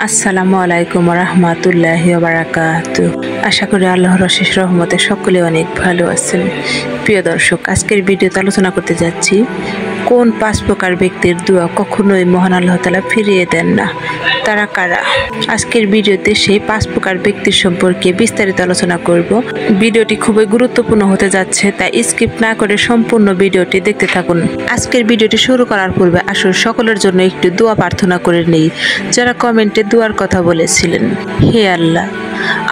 আসসালামু আলাইকুম রহমতুল্লাহি ওয়া বারাকাতুহু। আশা করি আল্লাহর অশেষ রহমতে সকলে অনেক ভালো আছেন। প্রিয় দর্শক, আজকের ভিডিওতে আলোচনা করতে যাচ্ছি কোন 5 প্রকার ব্যক্তির দোয়া কখনোই মহান আল্লাহ তাআলা ফিরিয়ে দেন না, তারা কারা। আজকের ভিডিওতে সেই 5 প্রকার ব্যক্তির সম্পর্কে বিস্তারিত আলোচনা করব। ভিডিওটি খুবই গুরুত্বপূর্ণ হতে যাচ্ছে, তাই স্কিপ না করে সম্পূর্ণ ভিডিওটি দেখতে থাকুন। আজকের ভিডিওটি শুরু করার পূর্বে আসুন সকলের জন্য একটু দোয়া প্রার্থনা করে নেই, যারা কমেন্টে দোয়ার কথা বলেছিলেন। হে আল্লাহ,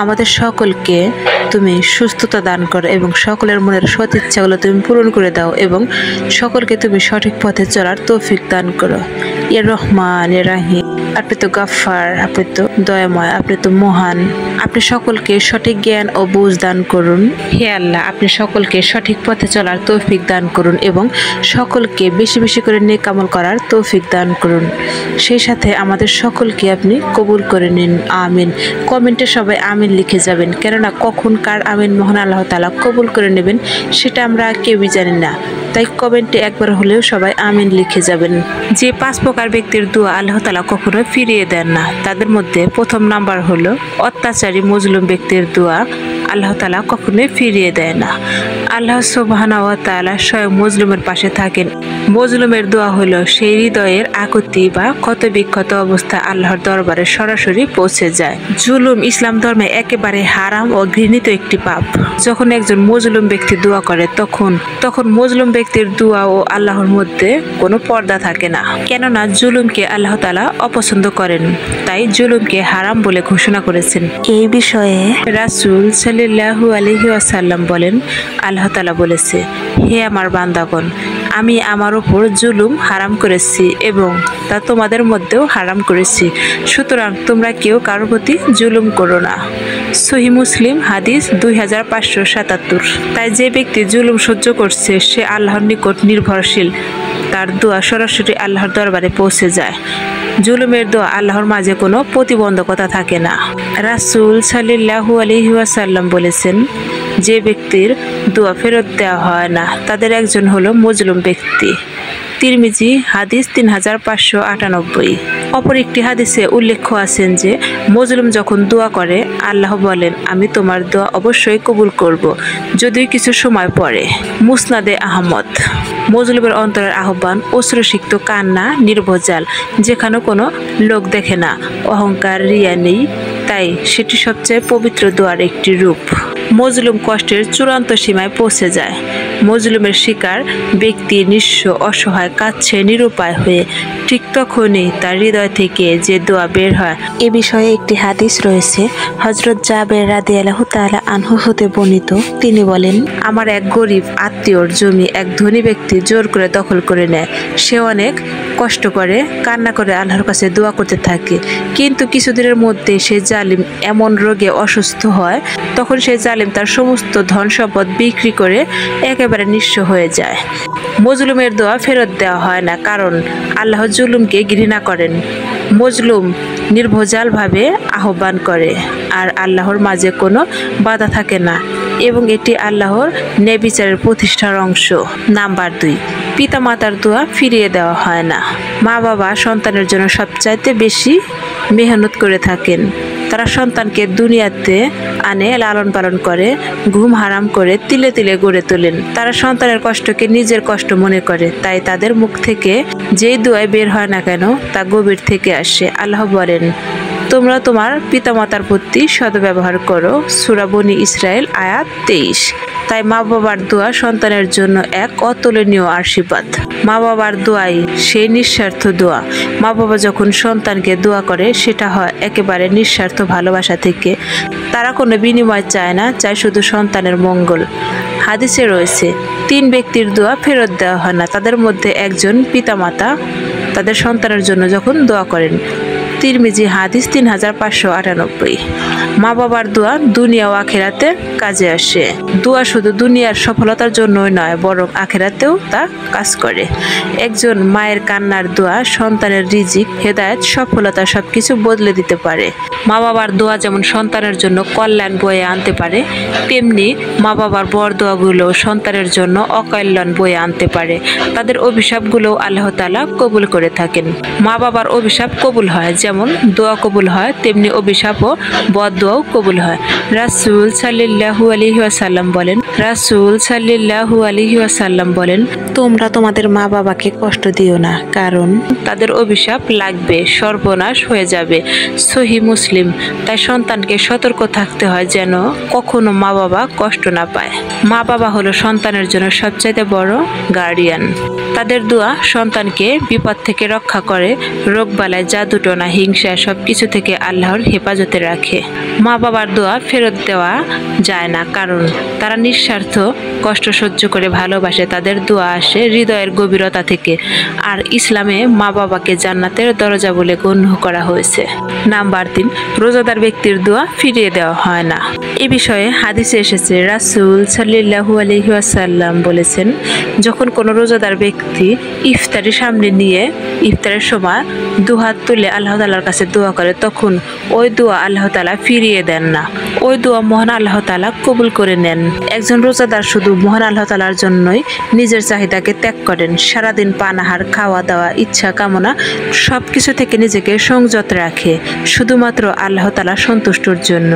আমাদের সকলকে তুমি সুস্থতা দান করো এবং সকলের মনের সৎ ইচ্ছাগুলো তুমি পূরণ করে দাও এবং সকলকে তুমি সঠিক পথে চলার তৌফিক দান করো। ইয়া রহমান ইয়া রাহিম, আপনি তো গাফফার, আপনি তো দয়াময়, আপনি তো মহান। আপনি সকলকে সঠিক জ্ঞান ও বুঝ দান করুন। হে আল্লাহ, আপনি সকলকে সঠিক পথে চলার তৌফিক দান করুন এবং সকলকে বেশি বেশি করে নেক আমল করার তৌফিক দান করুন। সেই সাথে আমাদের সকলকে আপনি কবুল করে নিন, আমিন। কমেন্টে সবাই আমিন লিখে যাবেন, কেননা কখন কার আমিন মহান আল্লাহ তাআলা কবুল করে নেবেন সেটা আমরা কেউই জানি না, তাই কমেন্টে একবার হলেও সবাই আমিন লিখে যাবেন। যে 5 প্রকার ব্যক্তির দোয়া আল্লাহ তাআলা কখনো ফিরিয়ে দেন না, তাদের মধ্যে প্রথম নাম্বার হলো অত্যাচারী মজলুম ব্যক্তির দোয়া আল্লাহ তাআলা কখনোই ফিরিয়ে দেয় না। আল্লাহ সুবহানাহু ওয়া তাআলা স্বয়ং মজলুমের পাশে থাকেন। মজলুমের দোয়া হলো সেই হৃদয়ের আকুতি বা ক্ষত বিক্ষত অবস্থা আল্লাহর দরবারে সরাসরি পৌঁছে যায়। জুলুম ইসলাম ধর্মে একেবারে হারাম ও ঘৃণিত একটি পাপ। যখন একজন মজলুম ব্যক্তি দোয়া করে তখন মজলুম ব্যক্তির দোয়া ও আল্লাহর মধ্যে কোনো পর্দা থাকে না, কেননা জুলুমকে আল্লাহ তাআলা অপছন্দ করেন, তাই জুলুমকে হারাম বলে ঘোষণা করেছেন। এই বিষয়ে রাসূল সাল্লাল্লাহু আলাইহি ওয়াসাল্লাম বলেন, আল্লাহ তাআলা বলেছে, হে আমার বান্দাগণ, আমি আমার উপর জুলুম হারাম করেছি এবং তা তোমাদের মধ্যেও হারাম করেছি, সুতরাং তোমরা কেউ কারোর প্রতি জুলুম করো না। সহিহ মুসলিম হাদিস 2577। তাই যে ব্যক্তি জুলুম সহ্য করছে সে আল্লাহর নিকট নির্ভরশীল, তার দোয়া সরাসরি আল্লাহর দরবারে পৌঁছে যায়। জুলুমের দোয়া আল্লাহর মাঝে কোনো প্রতিবন্ধকতা থাকে না। রাসূল সাল্লাল্লাহু আলাইহি ওয়াসাল্লাম বলেছেন, যে ব্যক্তির দোয়া ফেরত দেওয়া হয় না তাদের একজন হলো মজলুম ব্যক্তি। তিরমিজি হাদিস 3598। অপর একটি হাদিসে উল্লেখ আছেন যে মজলুম যখন দোয়া করে আল্লাহ বলেন, আমি তোমার দোয়া অবশ্যই কবুল করব, যদিও কিছু সময় পরে। মুসনাদে আহমদ। মজলুমের অন্তরের আহ্বান অশ্রুসিক্ত কান্না, নির্ভজাল, যেখানে কোনো লোক দেখে না, অহংকার, রিয়া নেই, তাই সেটি সবচেয়ে পবিত্র দোয়ার একটি রূপ। মজলুম কষ্টের চূড়ান্ত সীমায় পৌঁছে যায়। মজলুমের শিকার ব্যক্তি নিঃস্ব, অসহায়, কাঁদছে নিরুপায় হয়ে। ঠিক তখনই তার হৃদয় থেকে যে দোয়া বের হয়। এ বিষয়ে একটি হাদিস রয়েছে, হযরত জাবের রাদিয়াল্লাহু তাআলা আনহু হতে বর্ণিত। তিনি বলেন, আমার এক গরিব আত্মীয়র জমি এক ধনী ব্যক্তি জোর করে দখল করে নেয়। সে অনেক কষ্ট করে, কান্না করে আল্লাহর কাছে দোয়া করতে থাকে, কিন্তু কিছুদিনের মধ্যে সে জালিম এমন রোগে অসুস্থ হয়, তখন সে জালিম তার সমস্ত ধন সম্পদ বিক্রি করে একেবারে নিঃস্ব হয়ে যায়। মজলুমের দোয়া ফেরত দেওয়া হয় না, কারণ আল্লাহ জুলুমকে ঘৃণা করেন। মজলুম নির্ভজালভাবে আহ্বান করে আর আল্লাহর মাঝে কোনো বাধা থাকে না এবং এটি আল্লাহর ন্যায় বিচারের প্রতিষ্ঠার অংশ। নাম্বার 2, পিতামাতার দোয়া ফিরিয়ে দেওয়া হয় না। মা বাবা সন্তানের জন্য সবচাইতে বেশি মেহনত করে থাকেন। তারা সন্তানকে দুনিয়াতে আনে, লালন পালন করে, ঘুম হারাম করে তিলে তিলে গড়ে তোলেন। তারা সন্তানের কষ্টকে নিজের কষ্ট মনে করে, তাই তাদের মুখ থেকে যেই দোয়া বের হয় না কেন তা গভীর থেকে আসে। আল্লাহ বলেন, তোমরা তোমার পিতামাতার প্রতি সদ্ব্যবহার করো। সূরা বনী ইসরাইল আয়াত 23। তাই মা বাবার দোয়া সন্তানের জন্য এক অতুলনীয় আশীর্বাদ। মা বাবার দোয়াই সেই নিঃস্বার্থ দোয়া। মা বাবা যখন সন্তানকে দোয়া করে সেটা হয় একেবারে নিঃস্বার্থ ভালোবাসা থেকে। তারা কোনো বিনিময় চায় না, চায় শুধু সন্তানের মঙ্গল। হাদিসে রয়েছে, 3 ব্যক্তির দোয়া ফেরত দেওয়া হয় না, তাদের মধ্যে একজন পিতামাতা তাদের সন্তানের জন্য যখন দোয়া করেন। তিরমিজি হাদিস 3598। মা বাবার দোয়া দুনিয়া ও আখিরাতে কাজে আসে। দোয়া শুধু দুনিয়ার সফলতার জন্যই নয়, বরং আখিরাতেও তা কাজ করে। একজন মায়ের কান্নার দোয়া সন্তানের রিজিক, হেদায়েত, সফলতা সবকিছু বদলে দিতে পারে। মা বাবার দোয়া যেমন সন্তানের জন্য কল্যাণ বয়ে আনতে পারে, তেমনি মা বাবার বরদোয়াগুলো সন্তানের জন্য অকল্যাণ বয়ে আনতে পারে। তাদের অভিশাপগুলো আল্লাহ তাআলা কবুল করে থাকেন। মা বাবার অভিশাপ কবুল হয়, যেমন যেমন দোয়া কবুল হয় তেমনি অভিশাপ ও বদদোয়াও কবুল হয়। রাসূল সাল্লাল্লাহু আলাইহি ওয়াসাল্লাম বলেন, তোমরা তোমাদের মা বাবাকে কষ্ট দিও না, কারণ তাদের অভিশাপ লাগবে, সর্বনাশ হয়ে যাবে। সহিহ মুসলিম। তাই সন্তানকে সতর্ক থাকতে হয় যেন কখনো মা বাবা কষ্ট না পায়। মা বাবা হলো সন্তানের জন্য সবচাইতে বড় গার্ডিয়ান। তাদের দোয়া সন্তানকে বিপদ থেকে রক্ষা করে, রোগবালাই, জাদুটোনা, হিংসা সবকিছু থেকে আল্লাহর হেফাজতে রাখে। মা বাবার দোয়া ফেরত দেওয়া যায় না, কারণ তারা নিঃস্বার্থ কষ্ট সহ্য করে ভালোবাসে। তাদের দোয়া আসে হৃদয়ের গভীরতা থেকে। আর ইসলামে মা বাবাকে জান্নাতের দরজা বলে গণ্য করা হয়েছে। নাম্বার 3, রোজাদার ব্যক্তির দোয়া ফিরিয়ে দেওয়া হয় না। এ বিষয়ে হাদিসে এসেছে, রাসূল সাল্লাল্লাহু আলাইহি ওয়াসাল্লাম বলেছেন, যখন কোনো রোজাদার ব্যক্তি ইফতারি সামনে নিয়ে ইফতারের সময় দুহাত তুলে আল্লাহ তাআলার কাছে দোয়া করে, তখন ওই দোয়া আল্লাহ তাআলা ফিরিয়ে দেন না। ওই দোয়া মহান আল্লাহ তাআলা কবুল করে নেন। একজন রোজাদার শুধু মহান আল্লাহ তাআলার জন্যই নিজের চাহিদাকে ত্যাগ করেন। সারাদিন পানাহার, খাওয়া দাওয়া, ইচ্ছা কামনা সবকিছু থেকে নিজেকে সংযত রাখে শুধুমাত্র আল্লাহ তাআলা সন্তুষ্টর জন্য।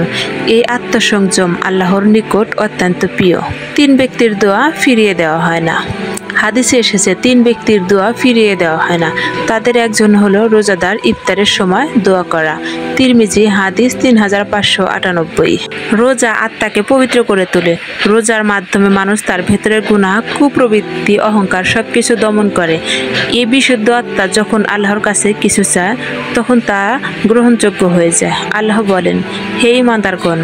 এই আত্মসংযম আল্লাহর নিকট অত্যন্ত প্রিয়। 3 ব্যক্তির দোয়া ফিরিয়ে দেওয়া হয় না। হাদিসে এসেছে 3 ব্যক্তির দোয়া ফিরিয়ে দেওয়া হয় না। তাদের একজন হলো রোজাদার ইফতারের সময় দোয়া করা। তিরমিজি হাদিস 3598। রোজা আত্মাকে পবিত্র করে তোলে। রোজার মাধ্যমে মানুষ তার ভেতরের গুনাহ, কুপ্রবৃত্তি, অহংকার সবকিছু দমন করে। এই বিশুদ্ধ আত্মা যখন আল্লাহর কাছে কিছু চায় তখন তা গ্রহণযোগ্য হয়ে যায়। আল্লাহ বলেন, হে ঈমানদারগণ,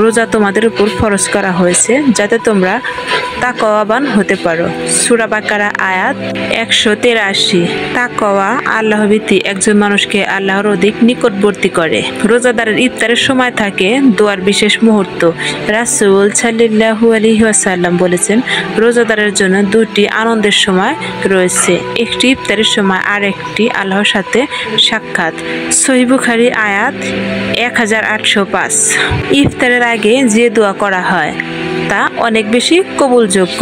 রোজা তোমাদের উপর ফরজ করা হয়েছে যাতে তোমরা তাকওয়াবান হতে পারো। সূরা বাকারা আয়াত 183। তাকওয়া, আল্লাহভীতি একজন মানুষকে আল্লাহর অধিক নিকটবর্তী করে। রোজাদারের ইফতারের সময় থাকে দোয়ার বিশেষ মুহূর্ত। রাসূল সাল্লাল্লাহু আলাইহি ওয়াসাল্লাম বলেছেন, রোজাদারের জন্য 2টি আনন্দের সময় রয়েছে, একটি ইফতারের সময় আর একটি আল্লাহর সাথে সাক্ষাৎ। সহিহ বুখারী আয়াত 1805। ইফতারের আগে যে দোয়া করা হয় তা অনেক বেশি কবুলযোগ্য,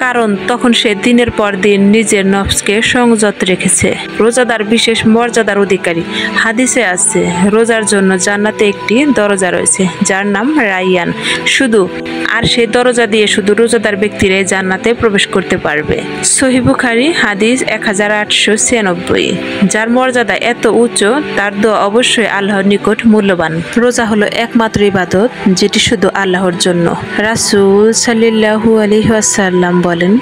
কারণ তখন সে দিনের পর দিন নিজের নফসকে সংযত রেখেছে। রোজাদার বিশেষ মর্যাদার অধিকারী। হাদিসে আছে, রোজার জন্য জান্নাতে একটি দরজা রয়েছে যার নাম রাইয়ান। আর সেই দরজা দিয়ে শুধু রোজাদার ব্যক্তিরাই জান্নাতে প্রবেশ করতে পারবে। সহিহ বুখারী হাদিস 1896। যার মর্যাদা এত উচ্চ, তার দোয়া অবশ্যই আল্লাহর নিকট মূল্যবান। রোজা হলো একমাত্র ইবাদত যেটি শুধু আল্লাহর জন্য। রাসূল সাল্লাল্লাহু আলাইহি ওয়াসাল্লাম বলেন,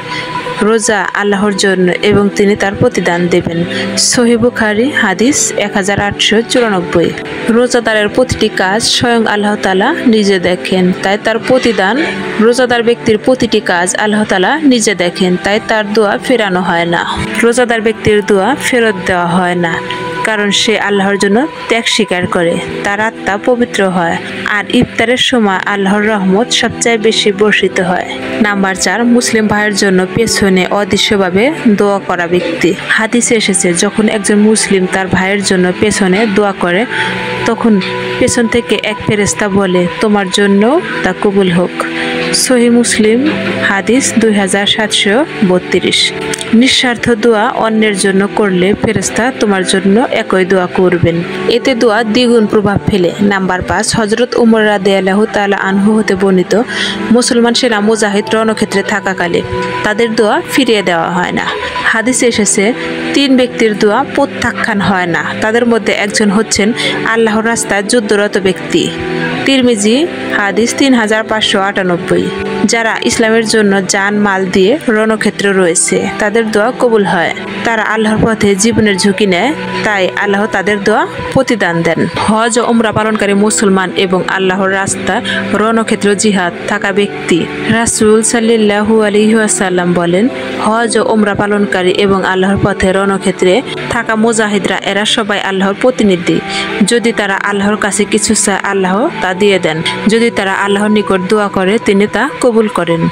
রোজা আল্লাহর জন্য এবং তিনি তার প্রতিদান দেবেন। সহিহ বুখারী হাদিস 1894। রোজাদারের প্রতিটি কাজ স্বয়ং আল্লাহ তাআলা নিজে দেখেন, তাই তার প্রতিদান। রোজাদার ব্যক্তির প্রতিটি কাজ আল্লাহ তাআলা নিজে দেখেন, তাই তার দোয়া ফেরানো হয় না। রোজাদার ব্যক্তির দোয়া ফেরত দেওয়া হয় না, কারণ সে আল্লাহর জন্য ত্যাগ স্বীকার করে, তার আত্মা পবিত্র হয়, আর ইফতারের সময় আল্লাহর রহমত সবচেয়ে বেশি বর্ষিত হয়। নাম্বার 4, মুসলিম ভাইয়ের জন্য পেছনে অদৃশ্যভাবে দোয়া করা ব্যক্তি। হাদিসে এসেছে, যখন একজন মুসলিম তার ভাইয়ের জন্য পেছনে দোয়া করে তখন পেছন থেকে এক ফেরেশতা বলে, তোমার জন্য তা কবুল হোক। সহিহ মুসলিম হাদিস 2732। নিঃস্বার্থ দোয়া অন্যের জন্য করলে ফেরেশতা তোমার জন্য একই দোয়া করবেন, এতে দোয়া দ্বিগুণ প্রভাব ফেলে। নাম্বার 5, হযরত উমর রাদিয়াল্লাহু তাআলা আনহু হতে বর্ণিত, মুসলমান সেনা মুজাহিদ রণক্ষেত্রে থাকাকালে তাদের দোয়া ফিরিয়ে দেওয়া হয় না। হাদিসে এসেছে, 3 ব্যক্তির দোয়া প্রত্যাখ্যান হয় না। তাদের মধ্যে একজন হচ্ছেন আল্লাহর রাস্তায় যুদ্ধরত ব্যক্তি। তিরমিজি হাদিস 3598। যারা ইসলামের জন্য জান মাল দিয়ে রণক্ষেত্রে রয়েছে তাদের দোয়া কবুল হয়। তারা আল্লাহর পথে জীবনের ঝুঁকি নেয়, তাই আল্লাহ তাদের দোয়া প্রতিদান দেন। হজ ও উমরা পালনকারী মুসলমান এবং আল্লাহর রাস্তায় রণক্ষেত্র জিহাদ থাকা ব্যক্তি। রাসূল সাল্লাল্লাহু আলাইহি ওয়াসাল্লাম বলেন, হজ ও উমরা পালনকারী এবং আল্লাহর পথে রণক্ষেত্রে থাকা মুজাহিদরা এরা সবাই আল্লাহর প্রতিনিধি। যদি তারা আল্লাহর কাছে কিছু চায় আল্লাহ তা দিয়ে দেন, যদি তারা আল্লাহর নিকট দোয়া করে তিনি তা কবুল করেন।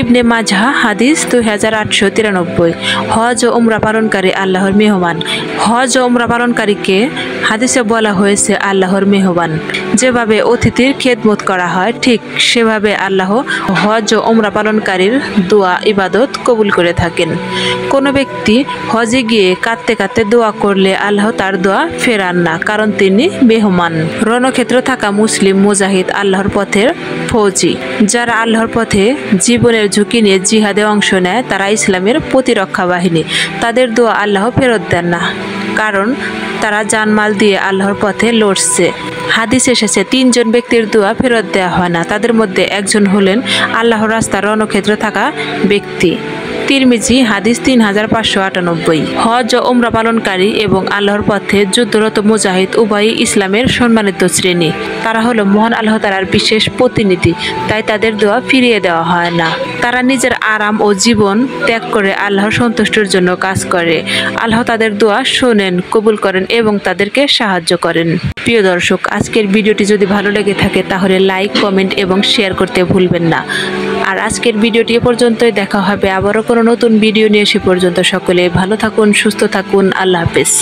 ইবনে মাজাহ হাদিস 2893। হজ ও উমরা পালনকারী আল্লাহর মেহমান। হজ ও উমরা পালনকারীকে হাদিসে বলা হয়েছে আল্লাহর মেহমান। যেভাবে অতিথির খেদমত করা হয় ঠিক সেভাবে আল্লাহ হজ ও উমরা পালনকারীর দোয়া ইবাদত কবুল করে থাকেন। কোনো ব্যক্তি হজে গিয়ে গিয়ে কাঁদতে কাঁদতে দোয়া করলে আল্লাহ তার দোয়া ফেরান না, কারণ তিনি মেহমান। রণক্ষেত্রে থাকা মুসলিম মুজাহিদ আল্লাহর পথের ফৌজি, যারা আল্লাহর পথে জীবনের ঝুঁকি নিয়ে জিহাদে অংশ নেয়, তারা ইসলামের প্রতিরক্ষা বাহিনী। তাদের দোয়া আল্লাহ ফেরত দেন না, কারণ তারা জানমাল দিয়ে আল্লাহর পথে লড়ছে। হাদিস এসেছে 3 জন ব্যক্তির দোয়া ফেরত দেওয়া হয় না, তাদের মধ্যে একজন হলেন আল্লাহর রাস্তার রণক্ষেত্রে থাকা ব্যক্তি। তিরমিজি হাদিস 3598। হজ ও উমরা পালনকারী এবং আল্লাহর পথে যুদ্ধরত মুজাহিদ উভয়ই ইসলামের সম্মানিত শ্রেণী। তারা হলো মহান আল্লাহ তাআলার বিশেষ প্রতিনিধি, তাই তাদের দোয়া ফিরিয়ে দেওয়া হয় না। তারা নিজের আরাম ও জীবন ত্যাগ করে আল্লাহর সন্তুষ্টির জন্য কাজ করে। আল্লাহ তাদের দোয়া শোনেন, কবুল করেন এবং তাদেরকে সাহায্য করেন। প্রিয় দর্শক, আজকের ভিডিওটি যদি ভালো লেগে থাকে তাহলে লাইক, কমেন্ট এবং শেয়ার করতে ভুলবেন না। আর আজকের ভিডিওটি এ পর্যন্তই, দেখা হবে আবারও কোনো নতুন ভিডিও নিয়ে। সে পর্যন্ত সকলে ভালো থাকুন, সুস্থ থাকুন। আল্লাহ হাফেজ।